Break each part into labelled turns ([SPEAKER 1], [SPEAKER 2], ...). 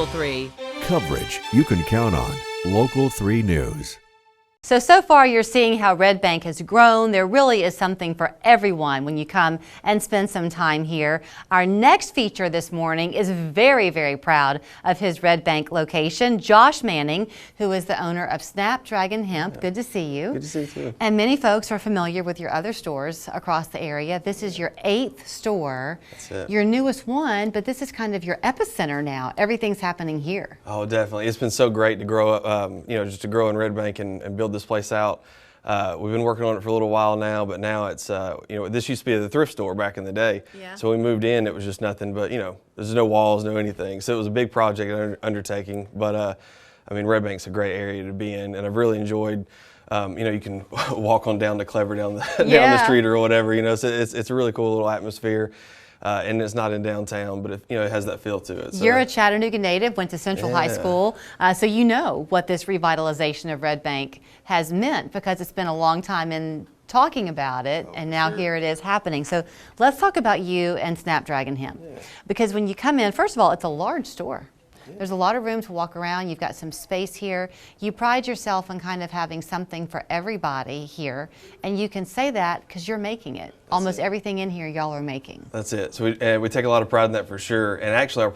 [SPEAKER 1] Local 3.
[SPEAKER 2] Coverage you can count on. Local 3 News.
[SPEAKER 1] So far you're seeing how Red Bank has grown. There really is something for everyone when you come and spend some time here. Our next feature this morning is very, very proud of his Red Bank location. Josh Manning, who is the owner of Snapdragon Hemp. Good to see you.
[SPEAKER 3] Good to see you too.
[SPEAKER 1] And many folks are familiar with your other stores across the area. This is your 8th store.
[SPEAKER 3] That's it.
[SPEAKER 1] Your newest one, but this is kind of your epicenter now. Everything's happening here.
[SPEAKER 3] Oh, definitely. It's been so great to grow up, just to grow in Red Bank and build this place out. We've been working on it for a little while now, but now it's, this used to be the thrift store back in the day.
[SPEAKER 1] Yeah.
[SPEAKER 3] So we moved in, it was just nothing but, there's no walls, no anything. So it was a big project and undertaking, but Red Bank's a great area to be in, and I've really enjoyed, you can walk on down to Clever down the street or whatever, so it's a really cool little atmosphere. And it's not in downtown, but it has that feel to it. So.
[SPEAKER 1] You're a Chattanooga native, went to Central High School, so you know what this revitalization of Red Bank has meant, because it's been a long time in talking about it, and now here it is happening. So let's talk about you and Snapdragon Hemp, because when you come in, first of all, it's a large store. There's a lot of room to walk around. You've got some space here. You pride yourself on kind of having something for everybody here, and you can say that because you're making it. Almost everything in here y'all are making.
[SPEAKER 3] That's it. So we take a lot of pride in that for sure. And actually our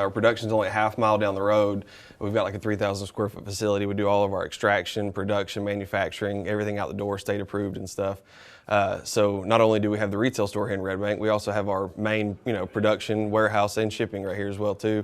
[SPEAKER 3] production's only a half mile down the road. We've got like a 3,000 square foot facility. We do all of our extraction, production, manufacturing, everything out the door, state approved and stuff. So not only do we have the retail store here in Red Bank, we also have our main production, warehouse, and shipping right here as well too.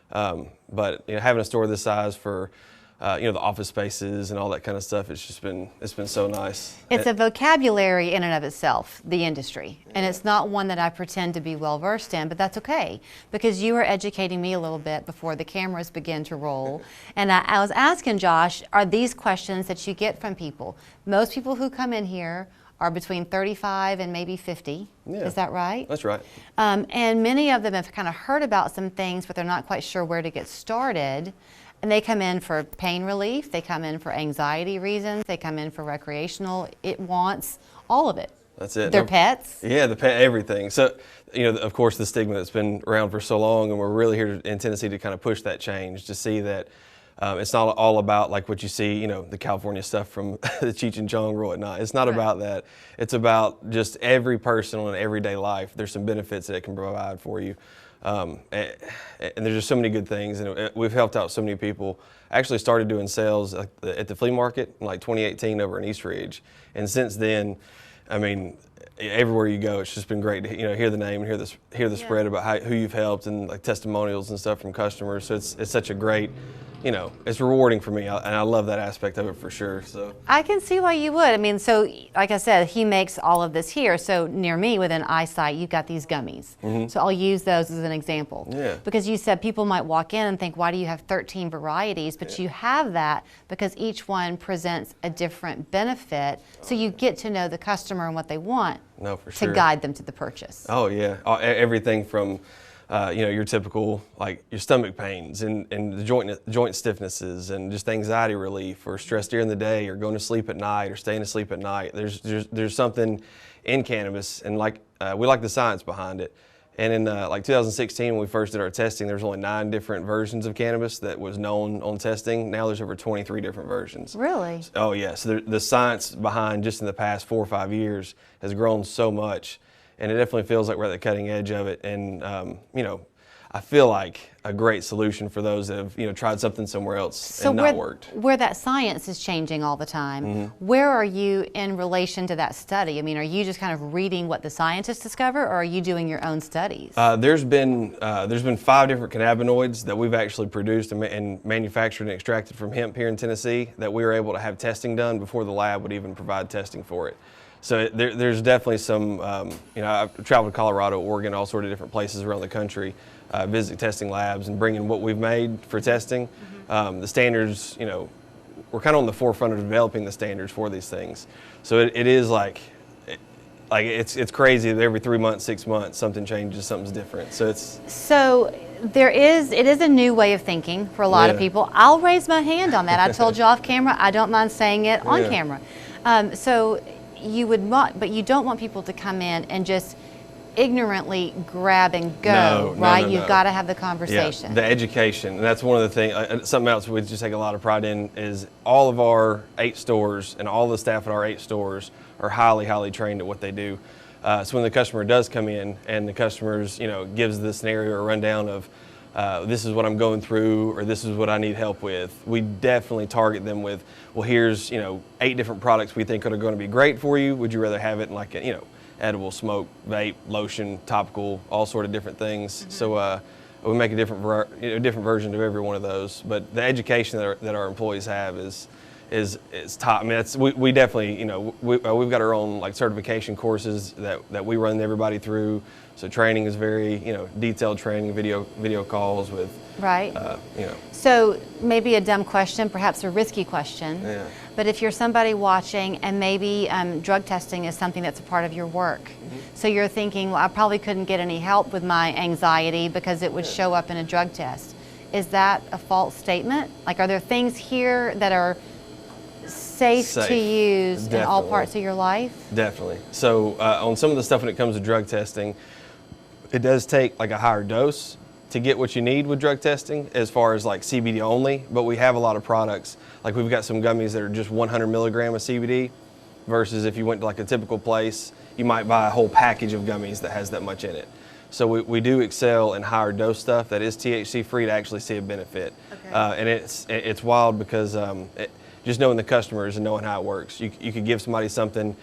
[SPEAKER 3] But having a store this size for the office spaces and all that kind of stuff, it's been so nice.
[SPEAKER 1] It's a vocabulary in and of itself, the industry, and it's not one that I pretend to be well versed in, but that's okay, because you were educating me a little bit before the cameras begin to roll. And I was asking Josh, are these questions that you get from people? Most people who come in here are between 35 and maybe 50. Yeah. Is that right?
[SPEAKER 3] That's right.
[SPEAKER 1] And many of them have kind of heard about some things, but they're not quite sure where to get started. And they come in for pain relief, they come in for anxiety reasons, they come in for recreational wants, all of it.
[SPEAKER 3] That's it.
[SPEAKER 1] Their pets?
[SPEAKER 3] Yeah, everything. So, of course, the stigma that's been around for so long, and we're really here in Tennessee to kind of push that change, to see that it's not all about like what you see, the California stuff from the Cheech and Chong rule at night. It's not about that. It's about just every personal and everyday life. There's some benefits that it can provide for you. And there's just so many good things, and we've helped out so many people. I actually started doing sales at the flea market in like 2018 over in East Ridge, and since then, everywhere you go, it's just been great to hear the name and hear the spread about who you've helped, and like testimonials and stuff from customers. So it's such a great, it's rewarding for me, and I love that aspect of it for sure. So
[SPEAKER 1] I can see why you would. So like I said, he makes all of this here. So near me, within eyesight, you've got these gummies. So I'll use those as an example.
[SPEAKER 3] Yeah.
[SPEAKER 1] Because you said people might walk in and think, why do you have 13 varieties? But you have that because each one presents a different benefit. So you get to know the customer and what they want to guide them to the purchase.
[SPEAKER 3] Oh yeah, everything from your typical, like your stomach pains and the joint stiffnesses, and just anxiety relief, or stress during the day, or going to sleep at night, or staying asleep at night. There's something in cannabis, and we like the science behind it. And in 2016, when we first did our testing, there was only 9 different versions of cannabis that was known on testing. Now there's over 23 different versions.
[SPEAKER 1] Really?
[SPEAKER 3] Oh yeah. So the science behind just in the past 4 or 5 years has grown so much. And it definitely feels like we're at the cutting edge of it. And, I feel like a great solution for those that have, tried something somewhere else and not worked.
[SPEAKER 1] Where that science is changing all the time, where are you in relation to that study? Are you just kind of reading what the scientists discover, or are you doing your own studies?
[SPEAKER 3] There's been 5 different cannabinoids that we've actually produced and manufactured and extracted from hemp here in Tennessee that we were able to have testing done before the lab would even provide testing for it. So there's definitely some, I've traveled to Colorado, Oregon, all sorts of different places around the country, visit testing labs and bringing what we've made for testing. The standards, we're kind of on the forefront of developing the standards for these things. So it is it's crazy that every 3 months, 6 months, something changes, something's different. So
[SPEAKER 1] it is a new way of thinking for a lot of people. I'll raise my hand on that. I told you off camera, I don't mind saying it on camera. But you don't want people to come in and just ignorantly grab and go,
[SPEAKER 3] No,
[SPEAKER 1] right?
[SPEAKER 3] no.
[SPEAKER 1] You've got to have the conversation.
[SPEAKER 3] Yeah, the education, and that's one of the things. Something else we just take a lot of pride in is all of our 8 stores and all the staff at our 8 stores are highly trained at what they do. So when the customer does come in and the customer's, gives the scenario or rundown of this is what I'm going through or this is what I need help with, we definitely target them with, well, here's 8 different products we think are going to be great for you. Would you rather have it in like a, edible, smoke, vape, lotion, topical, all sort of different things. Mm-hmm. So we make a different version of every one of those. But the education that our employees have is top. I mean, we definitely, we've got our own like certification courses that we run everybody through. So training is very, detailed training, video calls with,
[SPEAKER 1] right. So maybe a dumb question, perhaps a risky question.
[SPEAKER 3] Yeah.
[SPEAKER 1] But if you're somebody watching and maybe drug testing is something that's a part of your work, mm-hmm. so you're thinking, well, I probably couldn't get any help with my anxiety because it would show up in a drug test. Is that a false statement? Like, are there things here that are safe to use
[SPEAKER 3] Definitely.
[SPEAKER 1] in all parts of your life?
[SPEAKER 3] Definitely. So on some of the stuff when it comes to drug testing, it does take like a higher dose to get what you need with drug testing as far as like CBD only, but we have a lot of products. Like we've got some gummies that are just 100 milligram of CBD versus if you went to like a typical place, you might buy a whole package of gummies that has that much in it. So we do excel in higher dose stuff that is THC free to actually see a benefit. Okay. And it's wild because just knowing the customers and knowing how it works. You could give somebody something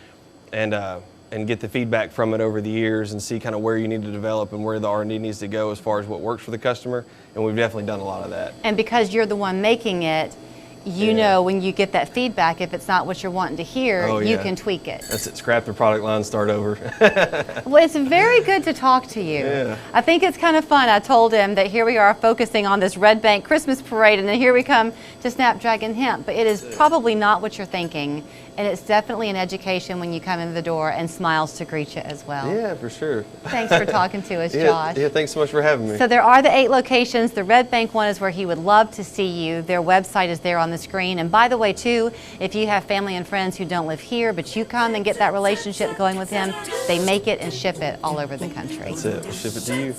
[SPEAKER 3] and get the feedback from it over the years and see kind of where you need to develop and where the R&D needs to go as far as what works for the customer. And we've definitely done a lot of that. And
[SPEAKER 1] because you're the one making it, you know when you get that feedback, if it's not what you're wanting to hear, you can tweak it.
[SPEAKER 3] That's it. Scrap the product line, start over.
[SPEAKER 1] Well, it's very good to talk to you.
[SPEAKER 3] Yeah.
[SPEAKER 1] I think it's kind of fun. I told him that here we are focusing on this Red Bank Christmas parade, and then here we come to Snapdragon Hemp. But it is probably not what you're thinking, and it's definitely an education when you come in the door and smiles to greet you as well.
[SPEAKER 3] Yeah, for sure.
[SPEAKER 1] Thanks for talking to us, Josh.
[SPEAKER 3] Yeah, thanks so much for having me.
[SPEAKER 1] So there are the 8 locations. The Red Bank one is where he would love to see you. Their website is there on the screen. And by the way, too, if you have family and friends who don't live here, but you come and get that relationship going with him, they make it and ship it all over the country.
[SPEAKER 3] That's it. We'll ship it to you.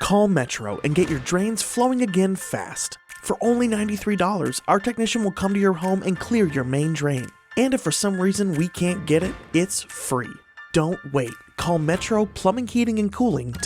[SPEAKER 4] Call Metro and get your drains flowing again fast. For only $93, our technician will come to your home and clear your main drain. And if for some reason we can't get it, it's free. Don't wait. Call Metro Plumbing, Heating, and Cooling